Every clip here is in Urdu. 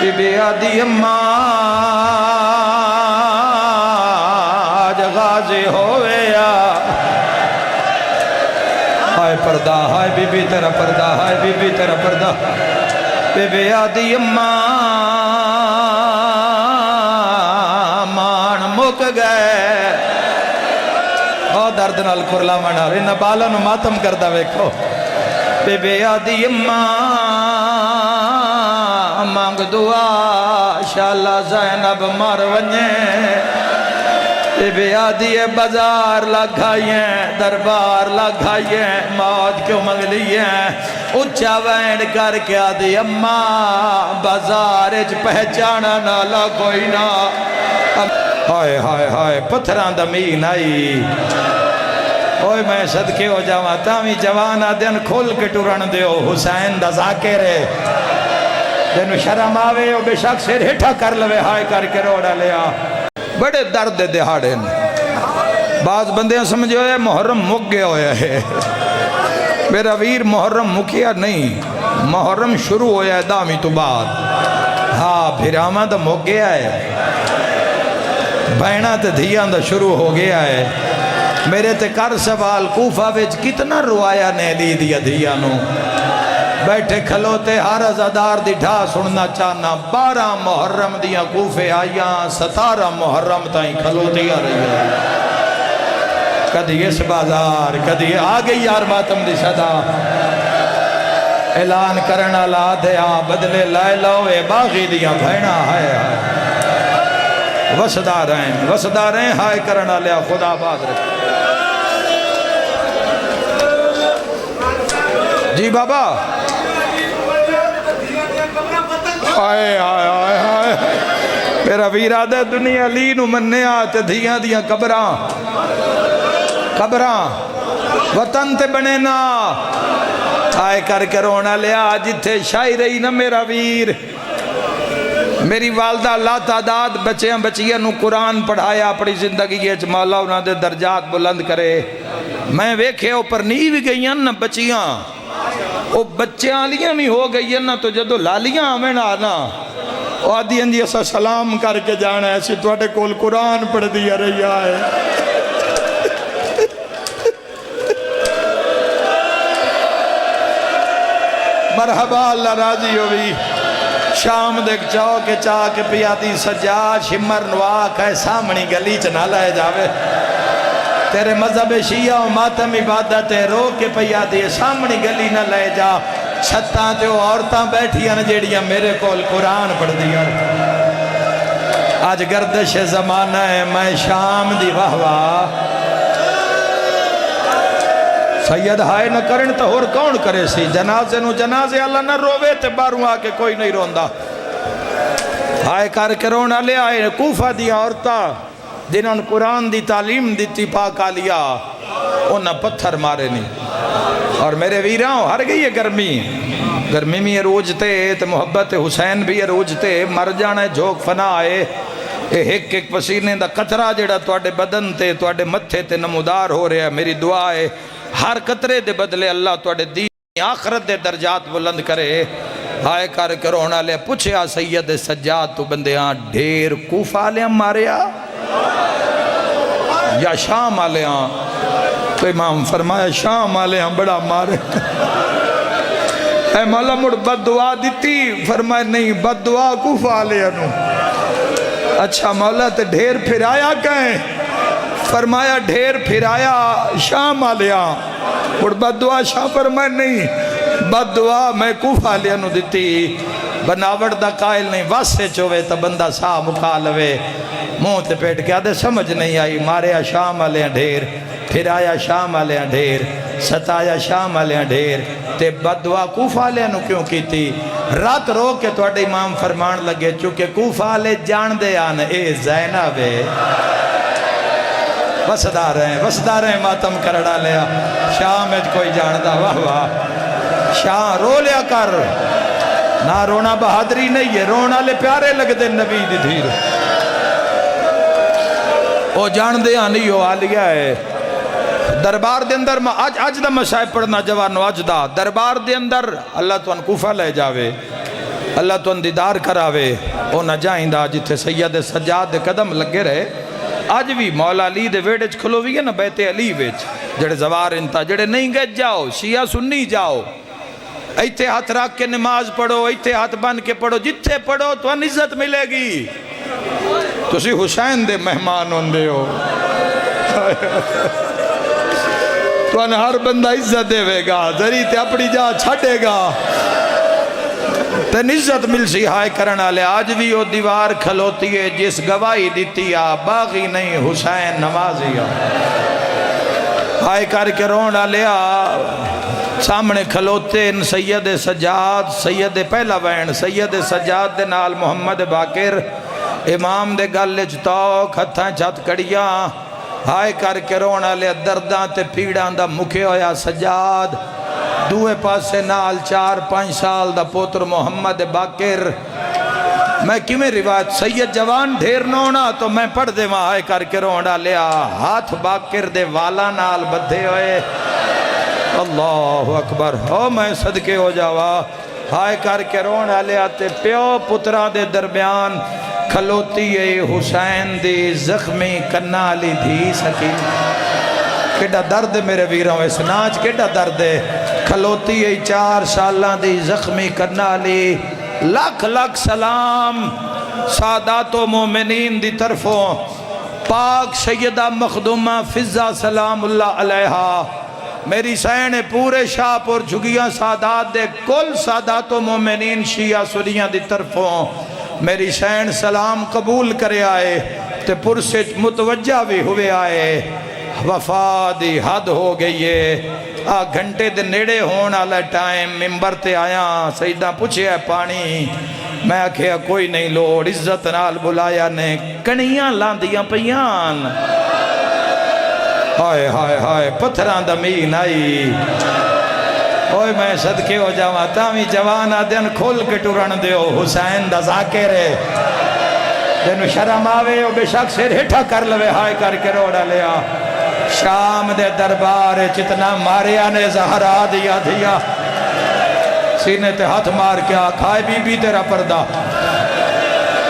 بی بی آدھی اماں غازی ہوئے یا ہائے پردہ ہائے بی بی تیرا پردہ ہائے بی بی تیرا پردہ بی بی آدھی اماں مان مک گئے او درد نال کرلا منا رہے نبالا نو ماتم کردہ ویکھو بی بی آدھی اماں مانگ دعا شاءاللہ زینب مر ونجے بی بی آدھی بازار لگھائییں دربار لگھائییں موت کیوں منگ لییں اچھا وین کر کے آدھی اماں بازار اچ پہچانا نالا کوئی نا ہائے ہائے ہائے پتھران دمین آئی اوہ میں صدقے ہو جاواں تامی جوانا دن کھول کے ٹورن دیو حسین دا ذاکرے جنو شرم آوے او بے شک سر ہٹھا کر لوے ہائے کر کے روڑا لیا بڑے درد دہاڑے بعض بندیاں سمجھو ہے محرم مک گیا ہویا ہے میرا ویر محرم مکیا نہیں محرم شروع ہویا ہے دامی تو بعد ہاں پھر آمد مک گیا ہے بہنہ تے دھیاں دا شروع ہو گیا ہے میرے تے کر سوال کوفہ وچ کتنا روایا نے لی دیا دھیاں نو بیٹھے کھلوتے ہر ازادار دی ڈھا سننا چاہنا 12 محرم دیاں کوفے آئیاں 17 محرم تائیں کھلوتی آ رہی ہے کدھی اس بازار کدھی آگئی یار ماتم دی صدا اعلان کرنا لا دیا بدلے لائے لوے باغی دیاں بھینا ہائے ہائے وسدار ہیں ہائے کرنا لیا خدا باد رکھ جی بابا آئے آئے آئے آئے میرا ویرہ دے دنیا لی نو مننے آتے دھیاں دیاں قبراں وطن تے بنے نا آئے کر کے رونا لیا جتھے شائی رہی نا میرا ویر میری والدہ اللہ تعداد بچیاں بچیاں نو قرآن پڑھایا اپنی زندگی کے مولا انہاں دے درجات بلند کرے میں ویکھے اوپر نیو گئیاں نا بچیاں او بچیاں لیاں بھی ہو گئیاں نا تو جدو لالیاں ہمیں آنا او آدھی اندھی ایسا سلام کر کے جانا ایسی تو اٹھے کول قرآن پڑھ دیا رہی آئے مرحبا اللہ راضی ہوئی شام دیکھ چاو کے چاہ کے پیاتی سجاد شمر نواک ہے سامنی گلی چنا لائے جاوے تیرے مذہب شیعہ و ماتم عبادت رو کے پیاتی سامنی گلی نہ لائے جا چھتاں تے عورتاں بیٹھیاں جیڑیاں میرے کول قرآن پڑھ دیا آج گردش زمانہ ہے میں شام دی واہ واہ سید ہائے نہ کرن تو اور کون کرے سی جنازے نو جنازے اللہ نہ رووے تے باروں آکے کوئی نہیں روندہ ہائے کر کے رونا لے آئے کوفہ دیا عورتہ جنہوں نے قرآن دی تعلیم دیتی پاک آلیا انہاں پتھر مارے نہیں اور میرے ویراں ہر گئی ہے گرمی میں روجتے تے محبت حسین بھی روجتے مر جانے جھوک فنا آئے ایک ایک پسینے دا قطرہ جڑا توڑے بدن تے توڑے متھے تے نمودار ہو رہے ہیں میری دعا ہے ہر قطرے دے بدلے اللہ توڑے دین آخرت دے درجات بلند کرے ہائے کر کے رونا لے پوچھیا سید سجاد تو بندیاں ڈھیر کوفہ آلیاں ماریا یا شام آلیاں تو امام فرمایا شام آلیاں بڑا مارے اے مولا مڑ بد دعا دیتی فرمایا نہیں بد دعا کوفہ آلیاں نو اچھا مولا تے ڈھیر پھر آیا کہیں فرمایا ڈھیر پھر آیا شام آلیاں اور بد دعا شاہ فرمایا نہیں بد دعا میں کوفہ آلیاں نو دیتی بناوڑ دا قائل نہیں واسے چوے تا بندہ سا مکا لوے منہ تے پیٹ کے آدھے سمجھ نہیں آئی ماریا شام آلیاں ڈھیر پھر آیا شام آلیاں ڈھیر ستایا شام آلیاں ڈھیر تے بد دعا کوفہ آلیاں نو کیوں کی تھی رات رو کے توڑے امام فرمان لگے چونکہ کوفہ آلے جان دے آن اے زینب وسدار ہیں ماتم کرڑا لیا شاہ میں کوئی جاندہ واہ واہ شاہ رو لیا کر نہ رونا بہادری نہیں ہے رونا لے پیارے لگ دے نبی دی دھیر او جان دے آنی ہو آلیا ہے دربار دے اندر آج دا مشاہد پڑھنا جوانو آج دا دربار دے اندر اللہ تو ان کوفہ لے جاوے اللہ تو دیدار کراوے او نہ جائندہ جتھے سید سجاد دے قدم لگے رہے آج بھی مولا علی دے ویڑج کھلو بھی ہے نا بیت علی ویچ جڑے زوار انتا جڑے نہیں گئے جاؤ شیعہ سنی جاؤ ایتھے ہاتھ رکھ کے نماز پڑھو ایتھے ہاتھ بن کے پڑھو جتھے پڑھو تو ان عزت ملے گی تو اسی حسین دے مہمان ہوندے ہو تو ان ہر بندہ عزت دے وے گا ذری تے اپنی جا چھڑے گا تین عزت مل سی ہائے کرنا لے آج بھی وہ دیوار کھلوتی ہے جس گواہی دیتی آ باغی نہیں حسین نمازی آ ہائے کر کے رونا لیا سامنے کھلوتے ان سید سجاد سید پہلا وین سید سجاد دے نال محمد باقر امام دے گلج توک ہتھاں چھت کڑیاں ہائے کر کے رونا لیا درداں تے پیڑاں دا مکھے ہویا سجاد دوے پاسے نال 4-5 سال دا پوتر محمد باقر میں کیویں روایت سید جوان ڈھیر نونا تو میں پڑھ دے وہاں آئے کر کے رونا لیا ہاتھ باقر دے والا نال بدھے ہوئے اللہ اکبر ہو میں صدقے ہو جاوا ہائے کر کے رونا لیا تے پیو پترہ دے درمیان کھلوتی ہے حسین دی زخمی کنالی دھی سکین کیڑا درد میرے ویروں اس ناچ کیڑا درد ہے کھلوتی ہے 4 سالاں دی زخمی کنالی لاکھ لاکھ سلام سادات و مومنین دی طرفوں پاک سیدہ مخدومہ فضہ سلام اللہ علیہا میری سینے پورے شاہ پر جھگیاں سادات دے کل سادات و مومنین شیعہ سنیاں دی طرفوں میری سین سلام قبول کرے آئے تے پر سے متوجہ بھی ہوئے آئے وفا دی حد ہو گئی ہے گھنٹے دے نیڑے ہونا لے ٹائم ممبر تے آیا سیدہ پوچھے ہے پانی میں آکھیا کوئی نہیں لوڑ عزت نال بلایا نے کنیاں لاندیاں پیان ہائے ہائے ہائے پتھران دمین آئی اوہ میں صدقے ہو جاواں تامی جوانا دن کھول کے ٹورن دیو حسین دا ذاکر ہے دنو شرم آوے او بے شک سے ہٹھا کر لوے ہائے کر کے روڑا لیا شام دے دربار چتنا ماریا نے زہرا دیا دیا سینے تے ہاتھ مار کے آکھائے بی بی تیرا پردہ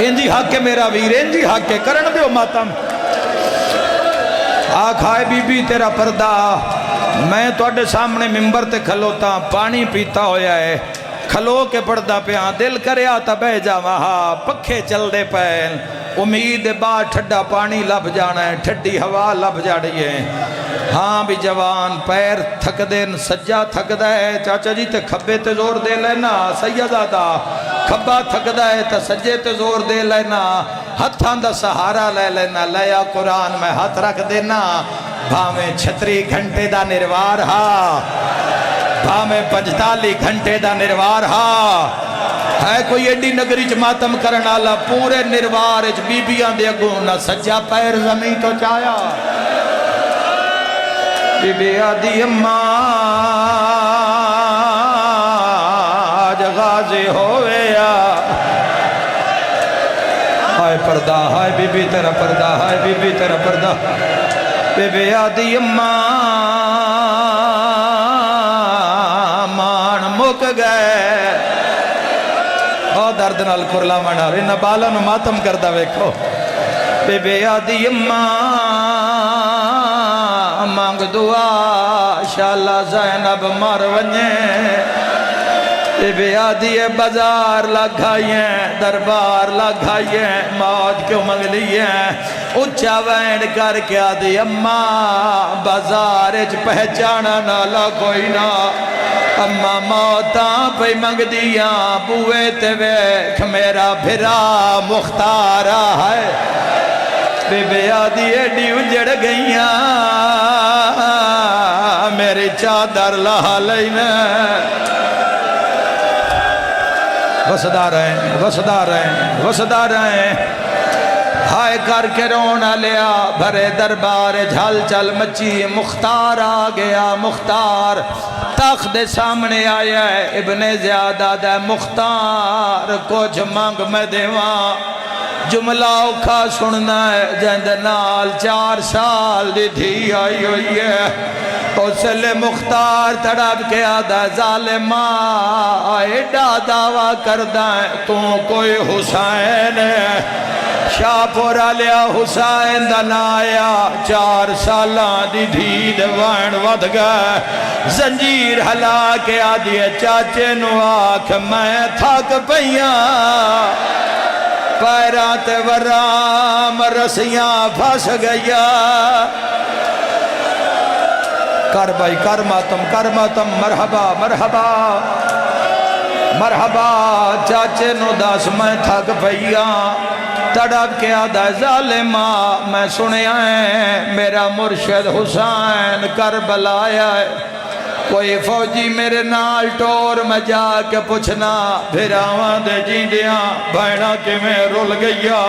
انجی حق کے میرا ویر انجی حق کے کرن دیو ماتم آکھائے بی بی تیرا پردہ میں توڑے سامنے ممبر تے کھلوتا پانی پیتا ہویا ہے کھلو کے پردہ پہ دل کرے آتا بہ جا وہاں پکھے چل دے پہن امید بعد ٹھڈا پانی لب جانا ہے ٹھڈی ہوا لب جا رہی ہے ہاں بھی جوان پیر تھک دے سجا تھک دے چاچا جی تے کھبے تے زور دے لینا سیدادہ کھبا تھک دے تے سجے تے زور دے لینا ہتھاں دا سہارا لے لینا لیا قرآن میں ہاتھ رکھ دینا بھامیں 36 گھنٹے دا نروار ہا بھامیں 45 گھنٹے دا نروار ہا ہے کوئی ایڈی نگری چ ماتم کرنا اللہ پورے نروار اچ بیبیاں دے اگوں نہ سجا پیر زمین تو چایا بی بی آدھی اماں آج غازی ہوئے یا ہائے پردہ ہائے بی بی تیرا پردہ ہائے بی بی تیرا پردہ بی بی آدھی اماں مان مک گئے درد نال کرلا منا رہے نبالا نو ماتم کردہ ویکھو بے بے آدھی اماں مانگ دعا شاءاللہ زینب مر ونجے بے بے آدھی بازار لگھائیں دربار لگھائیں موت کیوں منگ لییں اچھا وینڈ کر کے آدھی اماں بازار اچ پہچانا نالا کوئی نہ اماں موتاں پہ منگ دیاں بوئے تے ویکھ میرا بھرا مختارا ہے بے بے آدھی ایڈی اجڑ گئیاں میری چادر لہا لینا وسدا رہیں وسدا رہیں وسدا رہیں ہائے کر کے رونا لیا بھرے دربار جھل چل مچی مختار آ گیا مختار تخت سامنے آیا ہے ابن زیادہ دے مختار کچھ مانگ میں دیواں جملہ اوکھا سننا ہے جند نال 4 سال دی تھی آئی ہوئی ہے اس لئے مختار تڑپ کے آدھا ظالمہ ایڈا دعویٰ کردہ ہے تو کوئی حسین ہے شاہ پورا لیا حسین دنایا 4 سالان دی دھید وائن ود گئے زنجیر ہلا کے آدھی چاچے نو آکھ میں تھک پئیاں پیرات ورام رسیاں پھس گیا کر بھائی کر ماتم مرحبا مرحبا مرحبا چاچے نو داس میں تھک پئیاں تڑپ کے آدھا ظالمہ میں سنیا ہے میرا مرشد حسین کربلا آیا ہے کوئی فوجی میرے نال ٹور میں جا کے پوچھنا پھر آوان دے جیندیاں بھائنہ کے میں رول گیا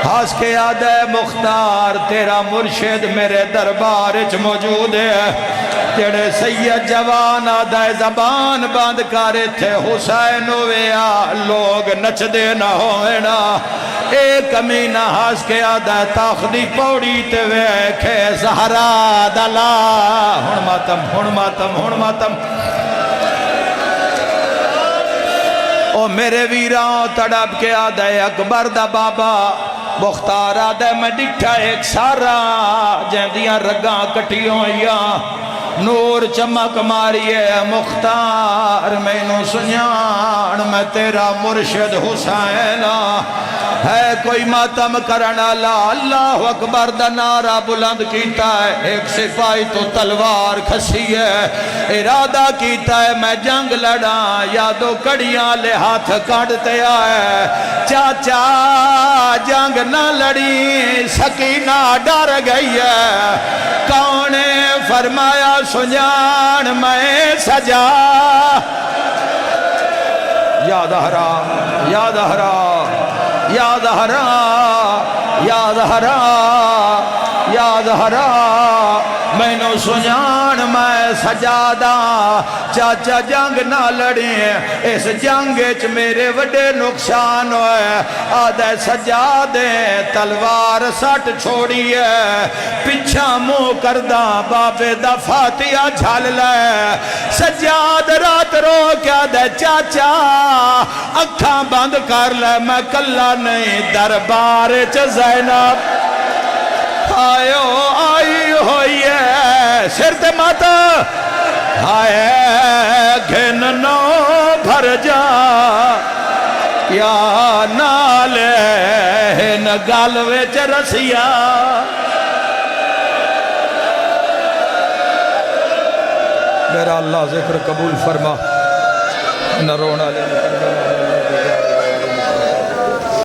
ہاس کے آدھے مختار تیرا مرشد میرے دربار اچ موجود ہے تیرے سید جوان آدھے زبان باندھ کارے تھے حسین ہویا لوگ نچ دے نہ ہوئینا ایک امینہ ہاس کے آدھے تاخدی پوڑی تے ویکھے زہرا دلا ہن ماتم او میرے ویران تڑپ کے آدھے اکبر دا بابا مختار آدھے میں ڈٹھا ایک سارا جہندیاں رگاں کٹیوں یا نور چمک ماریے مختار میں نو سنیان میں تیرا مرشد حسین ہے کوئی ماتم کرنا اللہ اکبر دا نعرہ بلند کیتا ہے ایک سپاہی تو تلوار کھسی ہے ارادہ کیتا ہے میں جنگ لڑا یادو کڑیاں لے ہاتھ کاٹتے آئے چاچا جنگ نہ لڑی سکینہ ڈر گئی ہے کونے فرمایا سنجان میں سجا یاد ہرا یاد ہرا یاد ہرا یاد ہرا یاد ہرا میں نو سنجان میں سجادہ چاچا جنگ نہ لڑی اس جنگ اچ میرے وڈے نقصان ہوئے آدھے سجادے تلوار سٹ چھوڑی ہے پچھا منہ کردہ بابے دا فاتحہ جھال لے سجاد رات رو کیا دے چاچا اکھاں بند کر لے میں کلا نہیں دربار چ زینب آئیو آئی ہوئی ہے سر تے ماتا آئے گھن نو بھر جا یا نالے نگالوے چ رسیا میرا اللہ ذکر قبول فرما نہ رونا لے